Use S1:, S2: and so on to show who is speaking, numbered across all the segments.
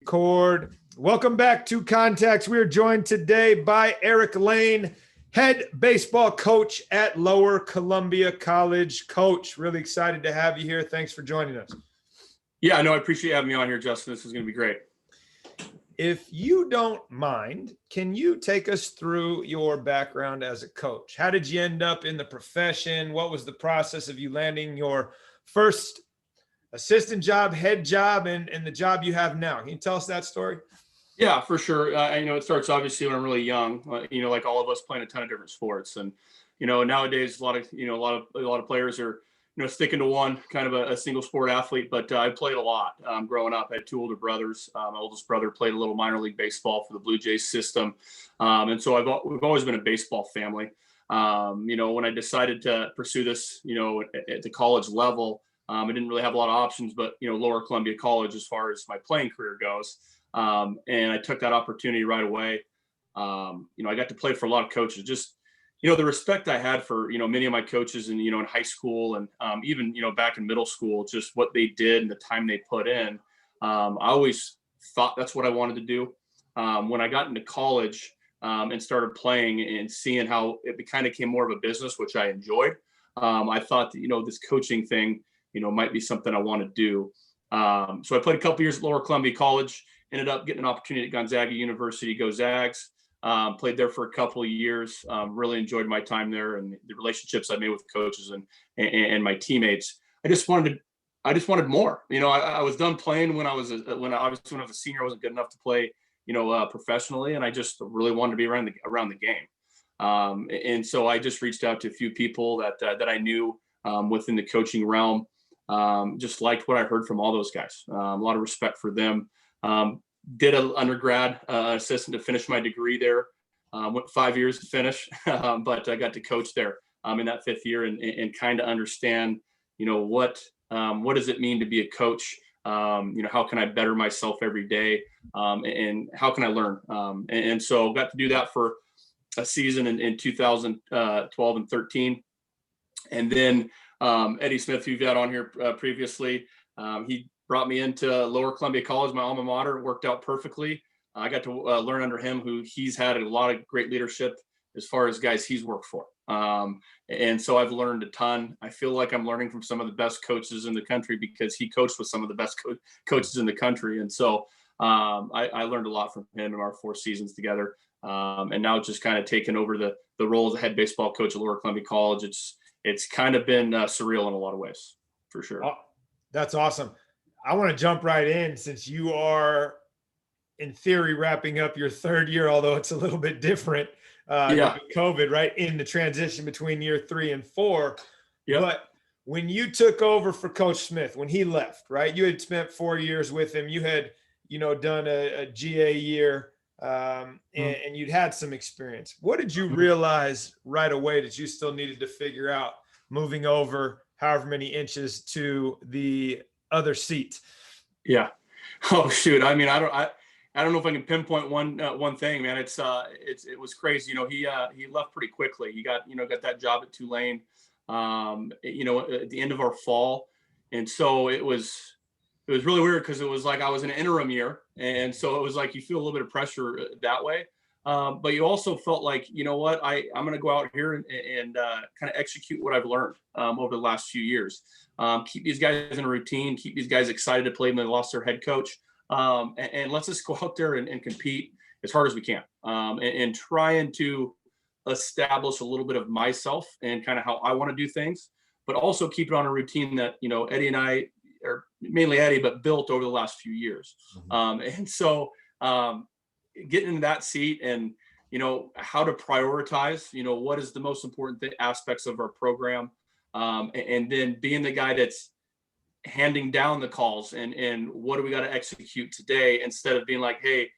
S1: Record. Welcome back to Context. We are joined today by Eric Lane, head baseball coach at Lower Columbia College. Coach, really excited to have you here. Thanks for joining us.
S2: Yeah, no, I appreciate having me on here, Justin. This is going to be great.
S1: If you don't mind, can you take us through your background as a coach? How did you end up in the profession? What was the process of you landing your first assistant job, head job, and the job you have now? Can you tell us that story?
S2: Yeah, for sure. It starts obviously when I'm really young. Like all of us playing a ton of different sports, and nowadays a lot of players are sticking to one kind of a single sport athlete. But I played a lot growing up. I had two older brothers. My oldest brother played a little minor league baseball for the Blue Jays system, and so we've always been a baseball family. When I decided to pursue this, at the college level, I didn't really have a lot of options, but Lower Columbia College as far as my playing career goes. And I took that opportunity right away. I got to play for a lot of coaches. Just, the respect I had for, many of my coaches in high school and even, back in middle school, just what they did and the time they put in. I always thought that's what I wanted to do. When I got into college and started playing and seeing how it kind of became more of a business, which I enjoyed, I thought that, this coaching thing, might be something I want to do. So I played a couple years at Lower Columbia College. Ended up getting an opportunity at Gonzaga University, go Zags. Played there for a couple of years. Really enjoyed my time there and the relationships I made with coaches and my teammates. I just wanted more. I was done playing when I was a senior. I wasn't good enough to play, professionally, and I just really wanted to be around the game. And so I just reached out to a few people that I knew within the coaching realm. Just liked what I heard from all those guys. A lot of respect for them. Did an undergrad assistant to finish my degree there. Went 5 years to finish, but I got to coach there in that fifth year and kind of understand, what does it mean to be a coach? How can I better myself every day? And how can I learn? And so got to do that for a season in 2012 and 13. And then Eddie Smith, who you've had on here previously, he brought me into Lower Columbia College, my alma mater. Worked out perfectly. I got to learn under him, who he's had a lot of great leadership as far as guys he's worked for. And so I've learned a ton. I feel like I'm learning from some of the best coaches in the country because he coached with some of the best coaches in the country. And so I learned a lot from him in our 4 seasons together. And now just kind of taking over the role as a head baseball coach at Lower Columbia College. It's kind of been surreal in a lot of ways, for sure.
S1: Oh, that's awesome. I want to jump right in since you are, in theory, wrapping up your 3rd year, although it's a little bit different with COVID, right? In the transition between year 3 and 4.
S2: Yep.
S1: But when you took over for Coach Smith, when he left, right, you had spent 4 years with him. You had, done a GA year and you'd had some experience. What did you realize right away that you still needed to figure out moving over however many inches to the other seat?
S2: Yeah. Oh shoot. I mean, I don't know if I can pinpoint one thing, man. It was crazy. He left pretty quickly. He got that job at Tulane, at the end of our fall. And so it was really weird because it was like I was in an interim year. And so it was like you feel a little bit of pressure that way. But you also felt like, what, I'm going to go out here and kind of execute what I've learned over the last few years. Keep these guys in a routine, keep these guys excited to play when they lost their head coach. And let's just go out there and compete as hard as we can and trying to establish a little bit of myself and kind of how I want to do things, but also keep it on a routine that, Eddie and I, or mainly Eddie, but built over the last few years. And so getting into that seat and, how to prioritize, what is the most important aspects of our program. And then being the guy that's handing down the calls and what do we got to execute today, instead of being like, hey,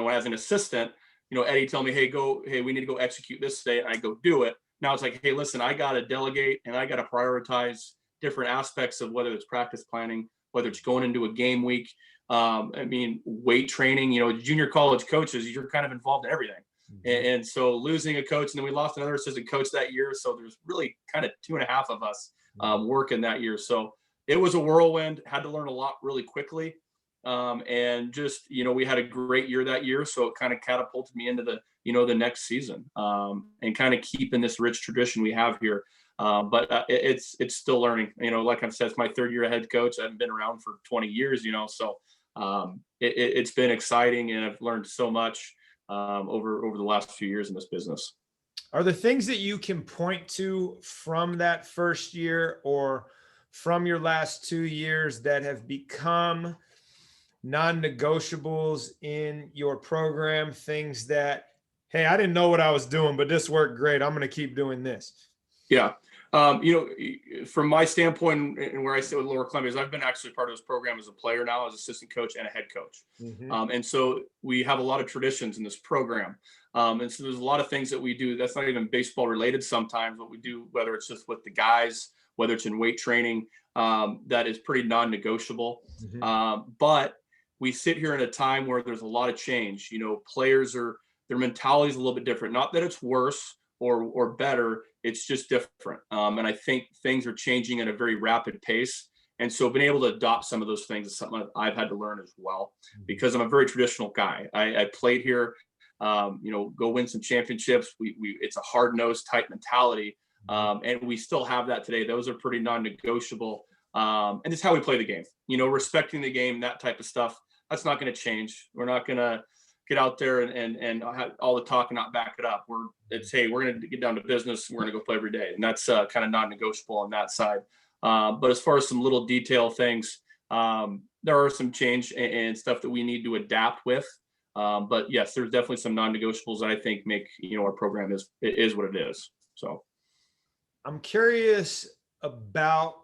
S2: as an assistant, Eddie tell me, hey, we need to go execute this today. And I go do it. Now it's like, hey, listen, I got to delegate and I got to prioritize different aspects of whether it's practice planning, whether it's going into a game week. Weight training, junior college coaches, you're kind of involved in everything. And so losing a coach, and then we lost another assistant coach that year. So there's really kind of 2.5 of us working that year. So it was a whirlwind, had to learn a lot really quickly. And just, we had a great year that year. So it kind of catapulted me into the next season, and kind of keeping this rich tradition we have here. But it's still learning, like I've said, it's my third year head coach. I haven't been around for 20 years, so it's been exciting, and I've learned so much over the last few years in this business.
S1: Are there things that you can point to from that first year or from your last 2 years that have become non-negotiables in your program? Things that, hey, I didn't know what I was doing, but this worked great. I'm going to keep doing this.
S2: Yeah. From my standpoint and where I sit with Lower Columbia, I've been actually part of this program as a player now, as assistant coach and a head coach. And so we have a lot of traditions in this program. And so there's a lot of things that we do that's not even baseball related sometimes, what we do, whether it's just with the guys, whether it's in weight training, that is pretty non-negotiable. But we sit here in a time where there's a lot of change. Players their mentality is a little bit different. Not that it's worse or better, it's just different. And I think things are changing at a very rapid pace. And so being able to adopt some of those things is something I've had to learn as well, because I'm a very traditional guy. I played here, go win some championships. It's a hard-nosed, tight mentality. And we still have that today. Those are pretty non-negotiable. And it's how we play the game, respecting the game, that type of stuff. That's not going to change. We're not going to get out there and have all the talk and not back it up. Hey, we're going to get down to business. We're going to go play every day. And that's kind of non-negotiable on that side. But as far as some little detail things, there are some change and stuff that we need to adapt with. But yes, there's definitely some non-negotiables that I think make, our program is what it is. So
S1: I'm curious about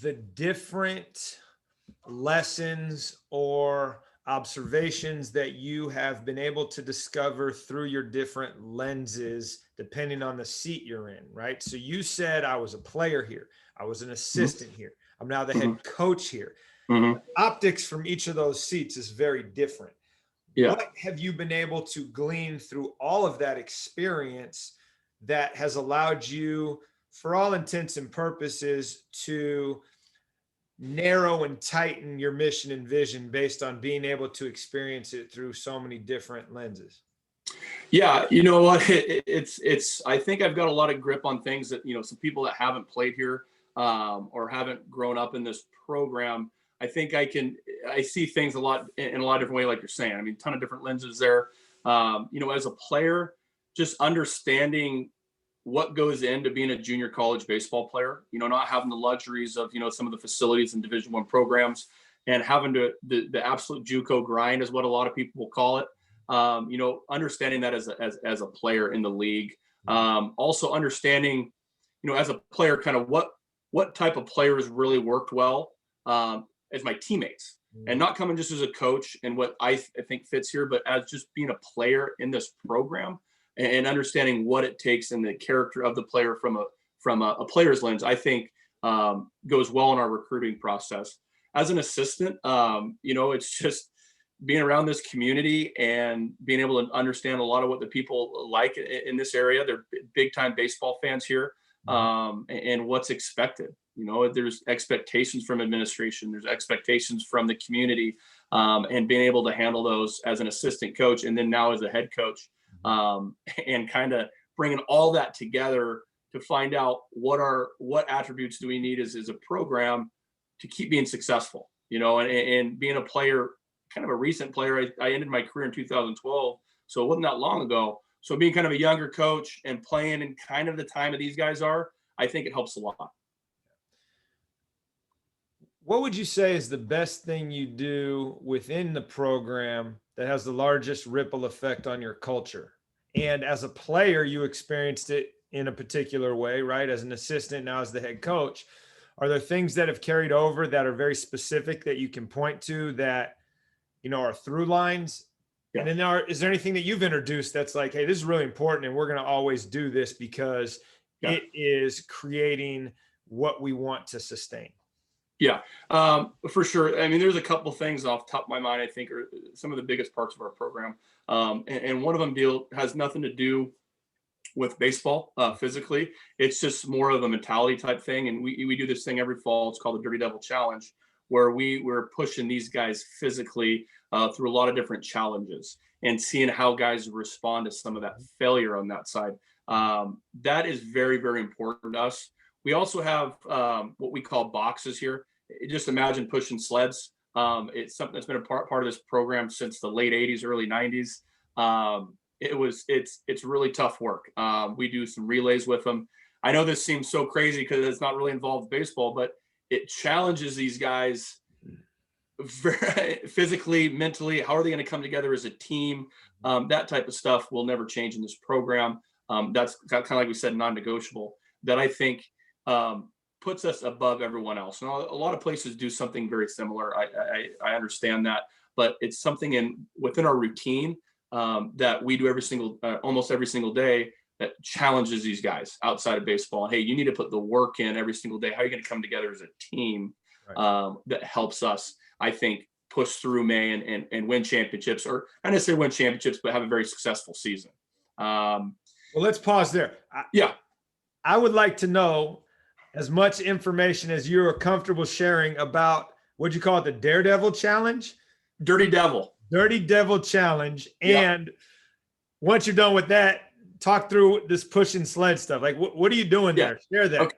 S1: the different lessons or observations that you have been able to discover through your different lenses, depending on the seat you're in, right? So you said, I was a player here. I was an assistant here. I'm now the head coach here. Optics from each of those seats is very different.
S2: Yeah.
S1: What have you been able to glean through all of that experience that has allowed you, for all intents and purposes, to narrow and tighten your mission and vision based on being able to experience it through so many different lenses?
S2: Yeah, you know what? It's. I think I've got a lot of grip on things that some people that haven't played here, or haven't grown up in this program. I think I see things a lot in a lot of different ways, like you're saying. I mean, a ton of different lenses there. As a player, just understanding what goes into being a junior college baseball player, not having the luxuries of, some of the facilities in Division I programs, and having the absolute JUCO grind is what a lot of people will call it. Understanding that as a player in the league, also understanding, as a player, kind of what type of players really worked well, as my teammates, and not coming just as a coach and what I think fits here, but as just being a player in this program and understanding what it takes and the character of the player from a player's lens, I think goes well in our recruiting process. As an assistant, it's just being around this community and being able to understand a lot of what the people like in this area. They're big time baseball fans here, and what's expected. There's expectations from administration, there's expectations from the community, and being able to handle those as an assistant coach, and then now as a head coach, and kind of bringing all that together to find out what attributes do we need as a program to keep being successful, and being a player, kind of a recent player. I ended my career in 2012, so it wasn't that long ago. So being kind of a younger coach and playing in kind of the time of these guys are, I think it helps a lot.
S1: What would you say is the best thing you do within the program that has the largest ripple effect on your culture? And as a player, you experienced it in a particular way, right? As an assistant, now as the head coach, are there things that have carried over that are very specific that you can point to that, are through lines? Yeah. And then is there anything that you've introduced that's like, hey, this is really important and we're going to always do this because it is creating what we want to sustain?
S2: Yeah, for sure. I mean, there's a couple things off the top of my mind I think are some of the biggest parts of our program. And one of them has nothing to do with baseball physically. It's just more of a mentality type thing. And we do this thing every fall. It's called the Dirty Devil Challenge, where we were pushing these guys physically through a lot of different challenges and seeing how guys respond to some of that failure on that side. That is very, very important to us. We also have what we call boxes here. Just imagine pushing sleds. It's something that's been a part of this program since the late 80s, early 90s. It's really tough work. We do some relays with them. I know this seems so crazy because it's not really involved with baseball, but it challenges these guys very physically, mentally. How are they going to come together as a team? That type of stuff will never change in this program. That's kind of like we said, non-negotiable, that I think puts us above everyone else. And a lot of places do something very similar. I understand that, but it's something within our routine that we do almost every single day, that challenges these guys outside of baseball. Hey, you need to put the work in every single day. How are you going to come together as a team? Right. That helps us, I think, push through May and win championships, or not necessarily win championships, but have a very successful season.
S1: Well, let's pause there. I would like to know as much information as you're comfortable sharing about, what'd you call it, the Daredevil Challenge?
S2: Dirty Devil Challenge.
S1: And once you're done with that, talk through this push and sled stuff. Like, what are you doing there? Share that.
S2: Okay.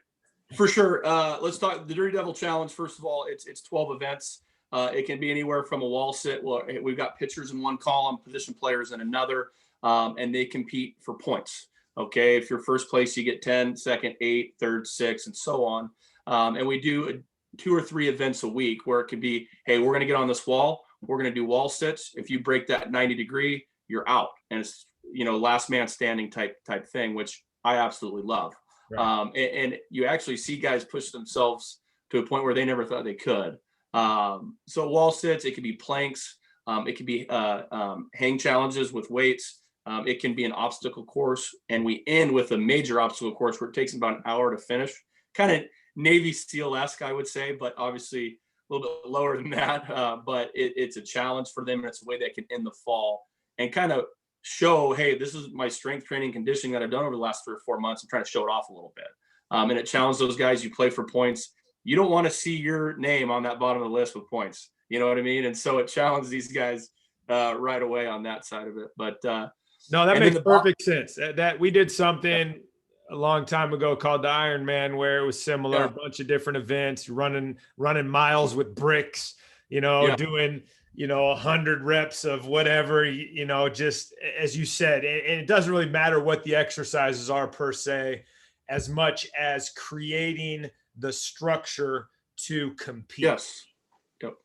S2: For sure. Let's talk the Dirty Devil Challenge. First of all, it's 12 events. It can be anywhere from a wall sit. Well, we've got pitchers in one column, position players in another, and they compete for points. Okay. If you're first place, you get 10, second, 8, third, 6, and so on. And we do 2 or 3 events a week where it could be, hey, we're going to get on this wall. We're going to do wall sits. If you break that 90-degree, you're out. And it's, last man standing type thing, which I absolutely love. Right. And you actually see guys push themselves to a point where they never thought they could. So wall sits, it could be planks. It could be hang challenges with weights. It can be an obstacle course, and we end with a major obstacle course where it takes about an hour to finish. Kind of Navy SEAL-esque, I would say, but obviously a little bit lower than that. But it's a challenge for them, and it's a way they can end the fall and kind of show, hey, this is my strength training conditioning that I've done over the last 3 or 4 months. I'm trying to show it off a little bit. And it challenges those guys. You play for points. You don't want to see your name on that bottom of the list with points. You know what I mean? And so it challenges these guys right away on that side of it. But
S1: no, that makes perfect sense. That we did something a long time ago called the Ironman, where it was similar, a bunch of different events, running miles with bricks, doing 100 reps of whatever, just as you said. And it doesn't really matter what the exercises are per se, as much as creating the structure to compete.
S2: Yes. Yep.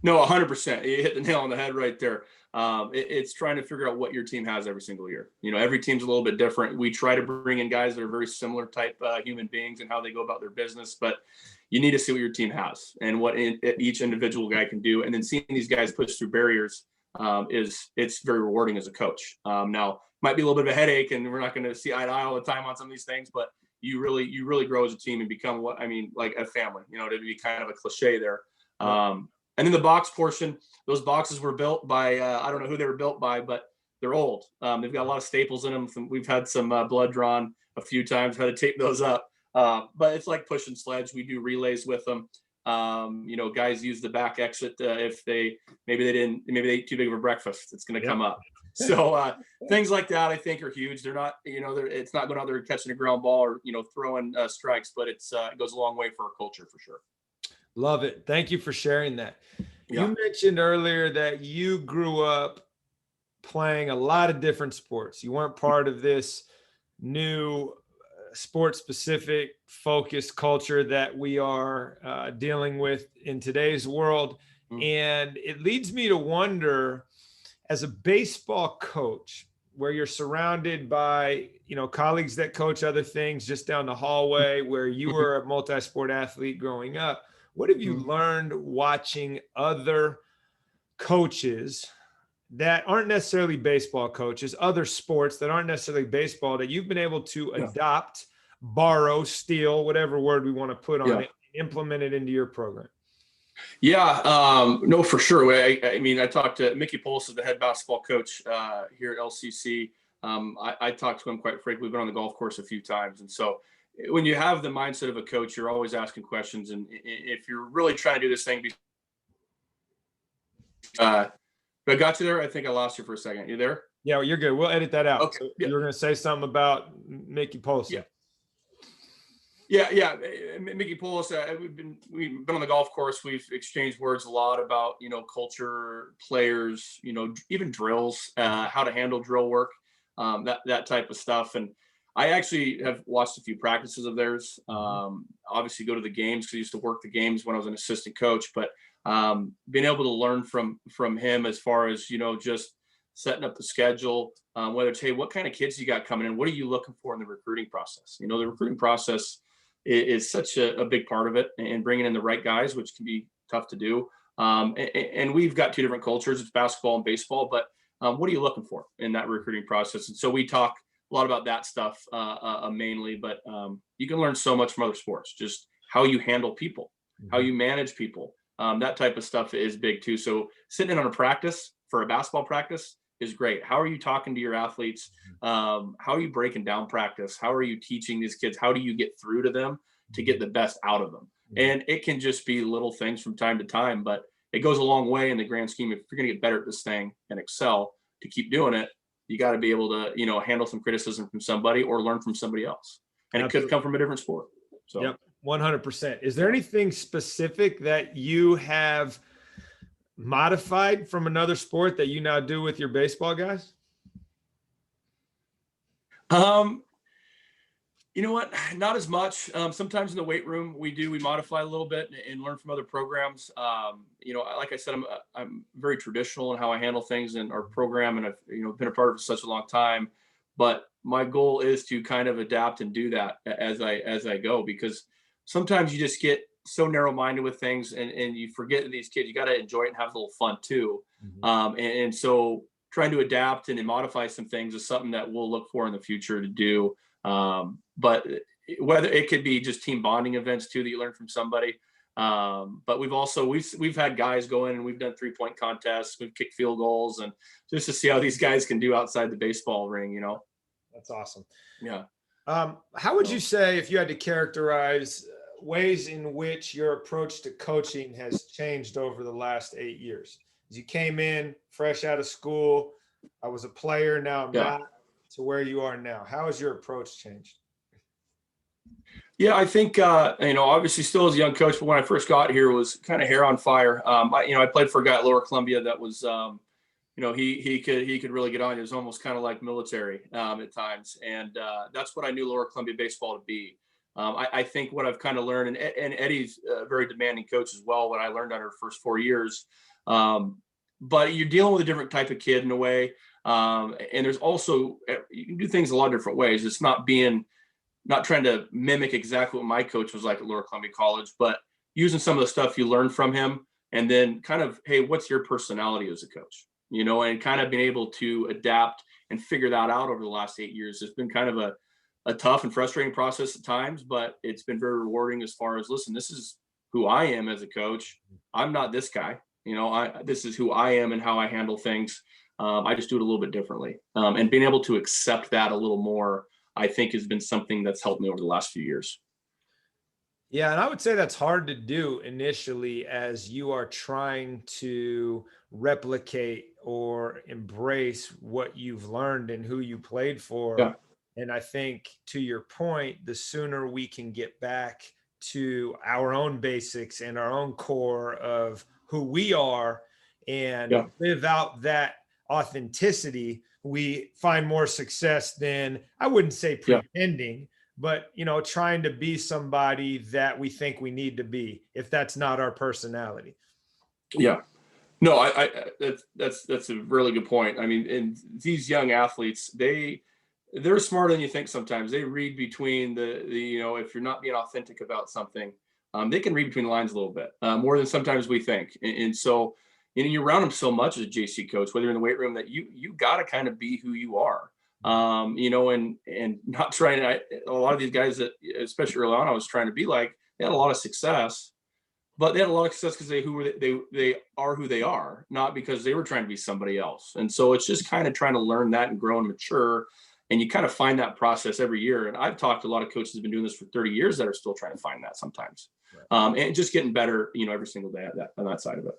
S2: No, 100%. You hit the nail on the head right there. It's trying to figure out what your team has every single year. Every team's a little bit different. We try to bring in guys that are very similar type human beings and how they go about their business, but you need to see what your team has and what each individual guy can do. And then seeing these guys push through barriers it's very rewarding as a coach. Now, might be a little bit of a headache, and we're not going to see eye to eye all the time on some of these things, but you really grow as a team and become like a family, to be kind of a cliche there. And then the box portion, those boxes were built by, I don't know who they were built by, but they're old. They've got a lot of staples in them. We've had some blood drawn a few times, had to tape those up. But it's like pushing sleds. We do relays with them. Guys use the back exit if maybe they ate too big of a breakfast. It's going to come up. So things like that, I think, are huge. They're not, it's not going out there catching a ground ball or throwing strikes, but it goes a long way for our culture for sure.
S1: Love it. Thank you for sharing that. Yeah. You mentioned earlier that you grew up playing a lot of different sports. You weren't part of this new sport-specific focused culture that we are dealing with in today's world. Mm-hmm. And it leads me to wonder, as a baseball coach, where you're surrounded by, colleagues that coach other things just down the hallway, where you were a multi-sport athlete growing up, what have you learned watching other coaches that aren't necessarily baseball coaches, other sports that aren't necessarily baseball, that you've been able to adopt, borrow, steal, whatever word we want to put on it, implement it into your program?
S2: Yeah, no, for sure. I talked to Mickey Polis, the head basketball coach here at LCC. I talked to him quite frequently. We've been on the golf course a few times. And so when you have the mindset of a coach, you're always asking questions. And if you're really trying to do this thing, be I got you there. I think I lost you for a second. You there?
S1: Yeah, well, you're good. We'll edit that out.
S2: Okay.
S1: So
S2: Yeah.
S1: you were going to say something about Mickey
S2: Yeah.
S1: Polson.
S2: Yeah. Mickey Poulos, we've been on the golf course. We've exchanged words a lot about, culture, players, even drills, how to handle drill work, that type of stuff. And I actually have watched a few practices of theirs. Obviously go to the games because I used to work the games when I was an assistant coach, but being able to learn from him as far as, just setting up the schedule, whether it's, hey, what kind of kids you got coming in? What are you looking for in the recruiting process? The recruiting process is such a big part of it, and bringing in the right guys, which can be tough to do. And we've got two different cultures. It's basketball and baseball, but what are you looking for in that recruiting process? And so we talk a lot about that stuff mainly, but you can learn so much from other sports, just how you handle people, how you manage people. That type of stuff is big too. So sitting in on a practice for a basketball practice is great. How are you talking to your athletes? How are you breaking down practice? How are you teaching these kids? How do you get through to them to get the best out of them? And it can just be little things from time to time, but it goes a long way in the grand scheme. If you're going to get better at this thing and excel to keep doing it, you got to be able to, handle some criticism from somebody or learn from somebody else. And Absolutely. It could come from a different sport. So,
S1: yep, 100%. Is there anything specific that you have modified from another sport that you now do with your baseball guys?
S2: You know what? Not as much. Sometimes in the weight room, we modify a little bit and learn from other programs. Like I said, I'm very traditional in how I handle things in our program, and I've been a part of it for such a long time. But my goal is to kind of adapt and do that as I go, because sometimes you just get so narrow-minded with things, and you forget that these kids, you got to enjoy it and have a little fun too. And so trying to adapt and modify some things is something that we'll look for in the future to do. But whether it could be just team bonding events too that you learn from somebody. But we've had guys go in and we've done 3-point contests, we've kicked field goals, and just to see how these guys can do outside the baseball ring.
S1: That's awesome.
S2: Yeah.
S1: How would you say, if you had to characterize ways in which your approach to coaching has changed over the last 8 years? As you came in fresh out of school, I was a player, now I'm not, to where you are now. How has your approach changed?
S2: Yeah, I think obviously still as a young coach, but when I first got here, it was kind of hair on fire. I played for a guy at Lower Columbia that was he could really get on. It was almost kind of like military at times, and that's what I knew Lower Columbia baseball to be. I think what I've kind of learned, and Eddie's a very demanding coach as well. What I learned on her first 4 years, but you're dealing with a different type of kid in a way. And there's also, you can do things a lot of different ways. It's not trying to mimic exactly what my coach was like at Lower Columbia College, but using some of the stuff you learned from him, and then kind of, hey, what's your personality as a coach? And kind of being able to adapt and figure that out over the last 8 years. It's been kind of a tough and frustrating process at times, but it's been very rewarding as far as, listen, this is who I am as a coach. I'm not this guy. This is who I am and how I handle things. I just do it a little bit differently. And being able to accept that a little more, I think, has been something that's helped me over the last few years.
S1: Yeah, and I would say that's hard to do initially as you are trying to replicate or embrace what you've learned and who you played for.
S2: Yeah.
S1: And I think, to your point, the sooner we can get back to our own basics and our own core of who we are and live out that authenticity, we find more success than, I wouldn't say pretending, but trying to be somebody that we think we need to be, if that's not our personality.
S2: Yeah. No, I that's a really good point. I mean, and these young athletes, they're smarter than you think sometimes. They read between the if you're not being authentic about something, they can read between the lines a little bit, more than sometimes we think. And so, you're around them so much as a JC coach, whether you're in the weight room, that you got to kind of be who you are. And not trying to, a lot of these guys that, especially early on, I was trying to be like, they had a lot of success, but they had a lot of success because they are who they are, not because they were trying to be somebody else. And so it's just kind of trying to learn that and grow and mature. And you kind of find that process every year. And I've talked to a lot of coaches who've been doing this for 30 years that are still trying to find that sometimes. And just getting better, every single day on that side of it.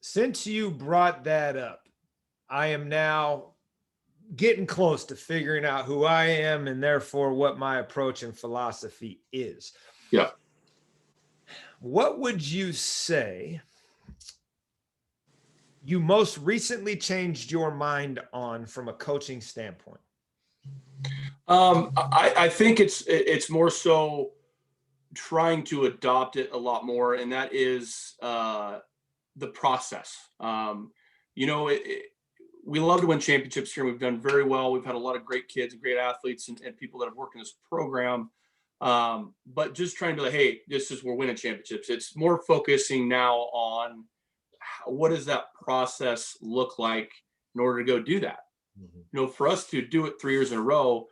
S1: Since you brought that up, I am now getting close to figuring out who I am and therefore what my approach and philosophy is.
S2: Yeah.
S1: What would you say you most recently changed your mind on from a coaching standpoint?
S2: I think it's more so trying to adopt it a lot more, and that is the process. You know, we love to win championships here. We've done very well. We've had a lot of great kids and great athletes and people that have worked in this program. But just trying to, like, hey, this is we're winning championships. It's more focusing now on what does that process look like in order to go do that.
S1: Mm-hmm.
S2: You know, for us to do it 3 years in a row,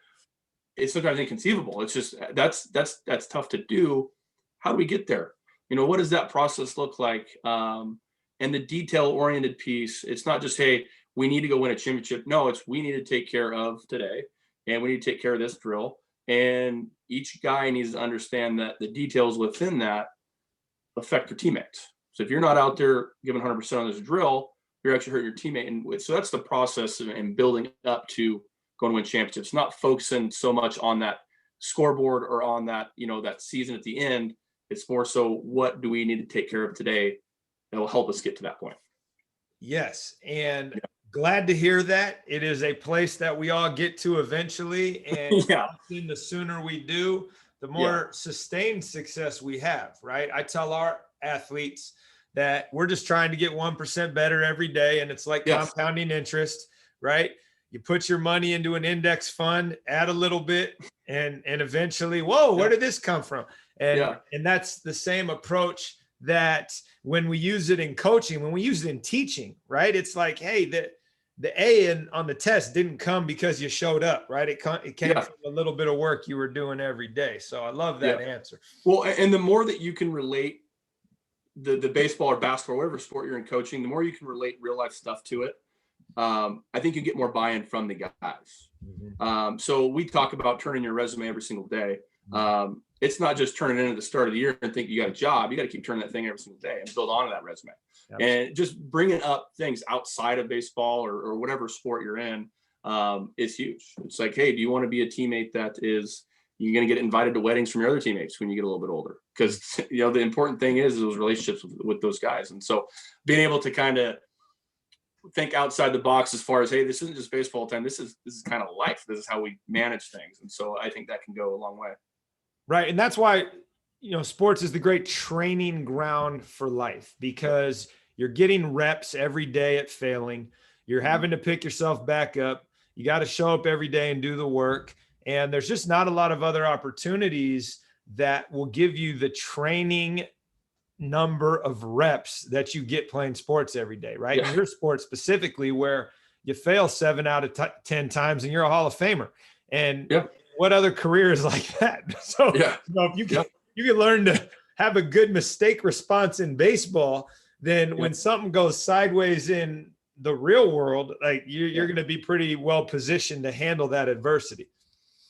S2: it's sometimes inconceivable. It's just that's tough to do. How do we get there? You know, what does that process look like? And the detail oriented piece, it's not just, hey, we need to go win a championship. No, it's we need to take care of today and we need to take care of this drill. And each guy needs to understand that the details within that affect your teammates. So if you're not out there giving 100% on this drill, you're actually hurting your teammate. And so that's the process and building up to going to win championships, not focusing so much on that scoreboard or on that, you know, that season at the end. It's more so what do we need to take care of today that will help us get to that point.
S1: Yes. And glad to hear that. It is a place that we all get to eventually. And often the sooner we do, the more sustained success we have, right? I tell our athletes that we're just trying to get 1% better every day. And it's like compounding interest, right? You put your money into an index fund, add a little bit, and eventually, whoa, where did this come from? And that's the same approach that when we use it in coaching, when we use it in teaching, right? It's like, hey, the A on the test didn't come because you showed up, right? It came from a little bit of work you were doing every day. So I love that answer.
S2: Well, and the more that you can relate the baseball or basketball, whatever sport you're in coaching, the more you can relate real life stuff to it. I think you get more buy-in from the guys.
S1: Mm-hmm.
S2: So we talk about turning your resume every single day. It's not just turning in at the start of the year and think you got a job. You got to keep turning that thing every single day and build onto that resume. Absolutely. And just bringing up things outside of baseball or whatever sport you're in is huge. It's like, hey, do you want to be a teammate that is you're going to get invited to weddings from your other teammates when you get a little bit older? Because, you know, the important thing is those relationships with those guys. And so being able to kind of think outside the box as far as, hey, this isn't just baseball time. This is kind of life. This is how we manage things. And so I think that can go a long way.
S1: Right. And that's why, you know, sports is the great training ground for life, because you're getting reps every day at failing. You're having to pick yourself back up. You got to show up every day and do the work. And there's just not a lot of other opportunities that will give you the training number of reps that you get playing sports every day, right? In your sport specifically, where you fail 7 out of 10 times and you're a Hall of Famer. And what other career is like that? So, you know, if you can learn to have a good mistake response in baseball, then when something goes sideways in the real world, like you're going to be pretty well positioned to handle that adversity.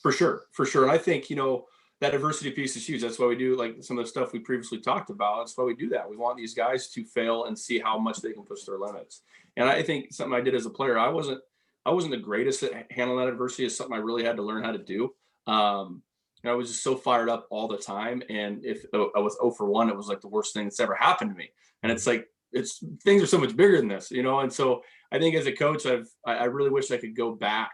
S2: For sure. And I think, you know, that adversity piece is huge. That's why we do like some of the stuff we previously talked about. That's why we do that. We want these guys to fail and see how much they can push their limits. And I think something I did as a player, I wasn't the greatest at handling that adversity. It's something I really had to learn how to do. I was just so fired up all the time. And if I was 0 for 1, it was like the worst thing that's ever happened to me. And it's like, things are so much bigger than this, you know? And so I think as a coach, I really wish I could go back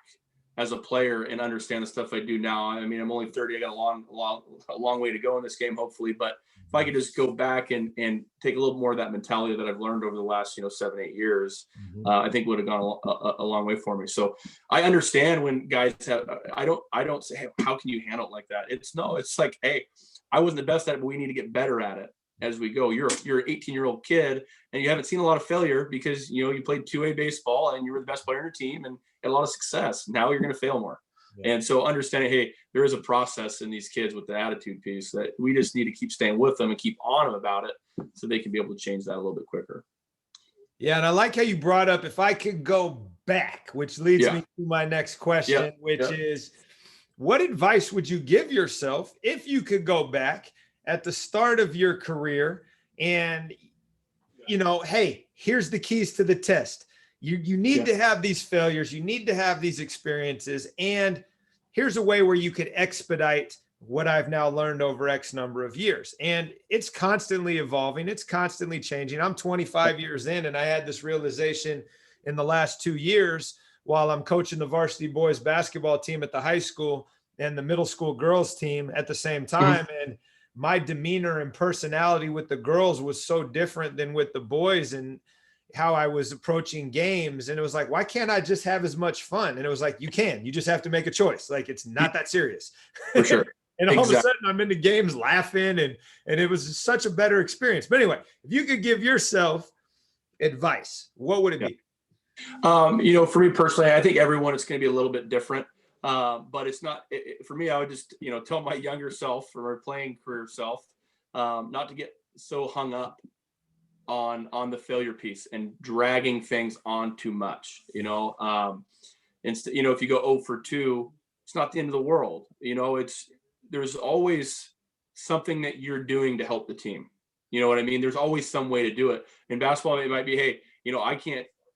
S2: as a player and understand the stuff I do now. I mean, I'm only 30. I got a long way to go in this game, hopefully. But if I could just go back and take a little more of that mentality that I've learned over the last, 7-8 years, I think would have gone a long way for me. So I understand when guys have, I don't say, hey, how can you handle it like that? It's like, hey, I wasn't the best at it, but we need to get better at it as we go. You're an 18-year-old kid and you haven't seen a lot of failure because, you played 2A baseball and you were the best player on your team and had a lot of success. Now you're going to fail more. Yeah. And so understanding, hey, there is a process in these kids with the attitude piece that we just need to keep staying with them and keep on them about it so they can be able to change that a little bit quicker.
S1: Yeah. And I like how you brought up, if I could go back, which leads me to my next question, which is, what advice would you give yourself if you could go back at the start of your career and, hey, here's the keys to the test. You need to have these failures. You need to have these experiences. And here's a way where you could expedite what I've now learned over X number of years. And it's constantly evolving. It's constantly changing. I'm 25 years in, and I had this realization in the last 2 years while I'm coaching the varsity boys basketball team at the high school and the middle school girls team at the same time. And my demeanor and personality with the girls was so different than with the boys, and how I was approaching games. And it was like, why can't I just have as much fun? And it was like, you just have to make a choice. Like, it's not that serious.
S2: For sure.
S1: And all of a sudden I'm in the games laughing, and it was such a better experience. But anyway, if you could give yourself advice, what would it be?
S2: For me personally, I think everyone is going to be a little bit different. But it's not, for me, I would just, tell my younger self or my playing career self, not to get so hung up on the failure piece and dragging things on too much. Instead, if you go 0 for 2, it's not the end of the world. There's always something that you're doing to help the team. You know what I mean? There's always some way to do it. In basketball, it might be, hey,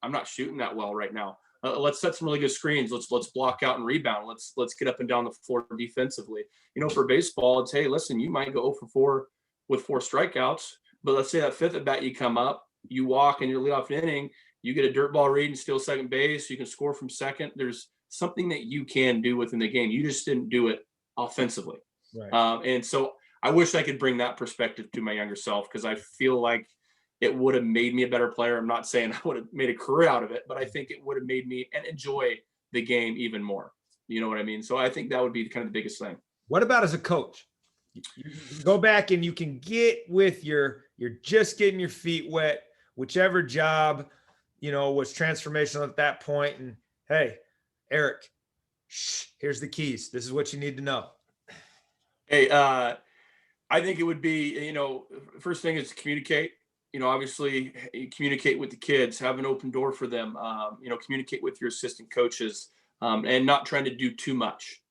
S2: I'm not shooting that well right now. Let's set some really good screens. Let's block out and rebound. Let's get up and down the floor defensively. For baseball, it's, hey, listen, you might go 0 for 4 with 4 strikeouts, but let's say that 5th at bat, you come up, you walk in your leadoff inning, you get a dirt ball read and steal second base. You can score from second. There's something that you can do within the game. You just didn't do it offensively. Right. And so I wish I could bring that perspective to my younger self, because I feel like it would have made me a better player. I'm not saying I would have made a career out of it, but I think it would have made me enjoy the game even more. You know what I mean? So I think that would be kind of the biggest thing.
S1: What about as a coach? You go back and you can get with you're just getting your feet wet, whichever job, was transformational at that point. And hey, Eric, here's the keys. This is what you need to know.
S2: Hey, I think it would be, first thing is communicate. Obviously communicate with the kids, have an open door for them, communicate with your assistant coaches, and not trying to do too much,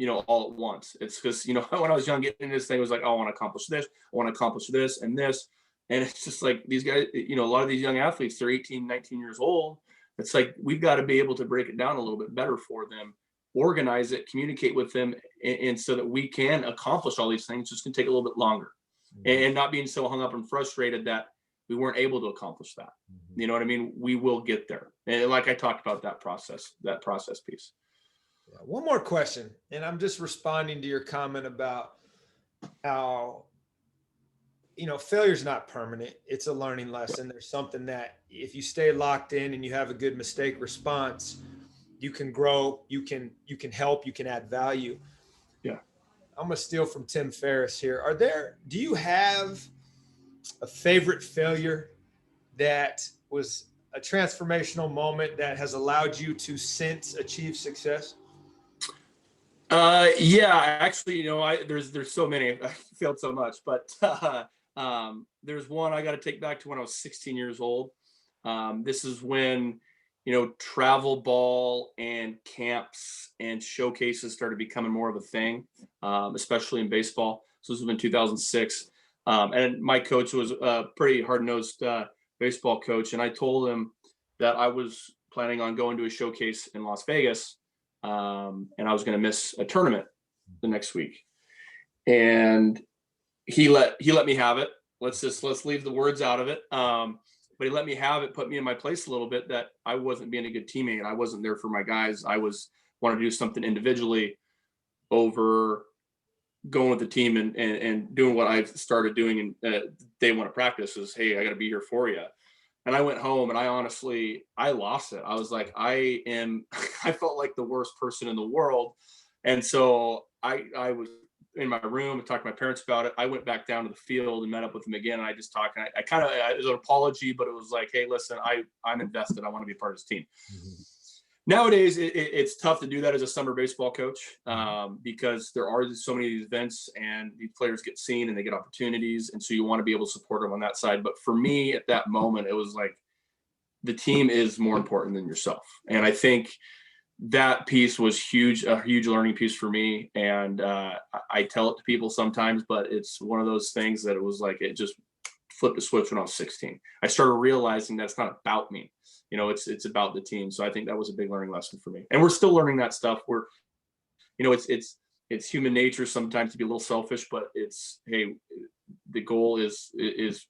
S2: all at once. It's because, when I was young, getting into this thing, it was like, oh, I want to accomplish this. I want to accomplish this and this. And it's just like these guys, a lot of these young athletes, they're 18, 19 years old. It's like, we've got to be able to break it down a little bit better for them, organize it, communicate with them. And so that we can accomplish all these things. It's going to take a little bit longer. And not being so hung up and frustrated that we weren't able to accomplish that. You know what I mean? We will get there. And like I talked about that process piece.
S1: Yeah, one more question. And I'm just responding to your comment about how, failure is not permanent. It's a learning lesson. There's something that if you stay locked in and you have a good mistake response, you can grow, you can help, you can add value.
S2: Yeah.
S1: I'm going to steal from Tim Ferriss here. Do you have a favorite failure that was a transformational moment that has allowed you to since achieve success?
S2: Yeah, actually, there's so many. I failed so much, but there's one I got to take back to when I was 16 years old. This is when, travel ball and camps and showcases started becoming more of a thing, especially in baseball. So this was in 2006. And my coach was a pretty hard-nosed baseball coach. And I told him that I was planning on going to a showcase in Las Vegas, and I was going to miss a tournament the next week. And he let me have it. Let's leave the words out of it. But he let me have it, put me in my place a little bit, that I wasn't being a good teammate. I wasn't there for my guys. I wanted to do something individually over going with the team and doing what I've started doing in day one of practice is, hey, I got to be here for you. And I went home and I lost it. I was like, I felt like the worst person in the world. And so I was in my room and talked to my parents about it. I went back down to the field and met up with them again. And I just talked, and I kind of, it was an apology, but it was like, hey, listen, I'm invested. I want to be part of this team. Mm-hmm. Nowadays, it's tough to do that as a summer baseball coach, because there are so many of these events and these players get seen and they get opportunities. And so you want to be able to support them on that side. But for me at that moment, it was like the team is more important than yourself. And I think that piece was a huge learning piece for me. And I tell it to people sometimes, but it's one of those things that it was like, it just flipped a switch when I was 16. I started realizing that it's not about me. It's about the team. So I think that was a big learning lesson for me. And we're still learning that stuff. It's human nature sometimes to be a little selfish, but it's, hey, the goal is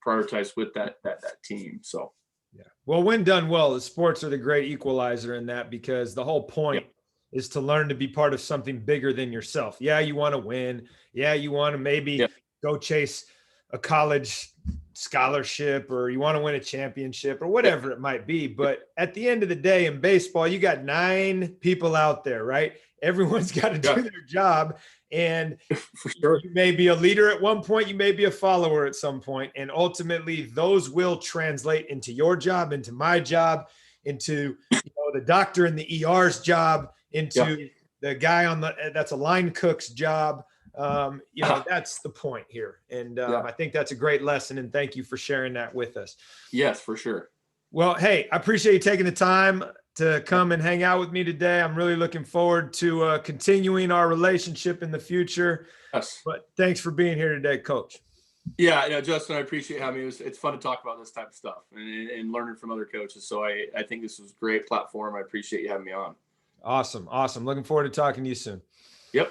S2: prioritized with that team. So
S1: Yeah. Well, when done well, the sports are the great equalizer in that, because the whole point is to learn to be part of something bigger than yourself. Yeah, you want to win. Yeah, you want to maybe go chase a college scholarship, or you want to win a championship, or whatever it might be. But at the end of the day, in baseball, you got 9 people out there, right? Everyone's got to do their job. And
S2: for sure.
S1: you may be a leader at one point, you may be a follower at some point, and ultimately those will translate into your job, into my job, into the doctor in the ER's job, into the guy that's a line cook's job. That's the point here, and I think that's a great lesson, and thank you for sharing that with us.
S2: Yes, for sure.
S1: Well, hey, I appreciate you taking the time to come and hang out with me today. I'm really looking forward to continuing our relationship in the future.
S2: Yes.
S1: But thanks for being here today, Coach.
S2: Yeah, Justin, I appreciate having me. It's fun to talk about this type of stuff and learning from other coaches. So I think this was a great platform. I appreciate you having me on.
S1: Awesome. Looking forward to talking to you soon.
S2: Yep.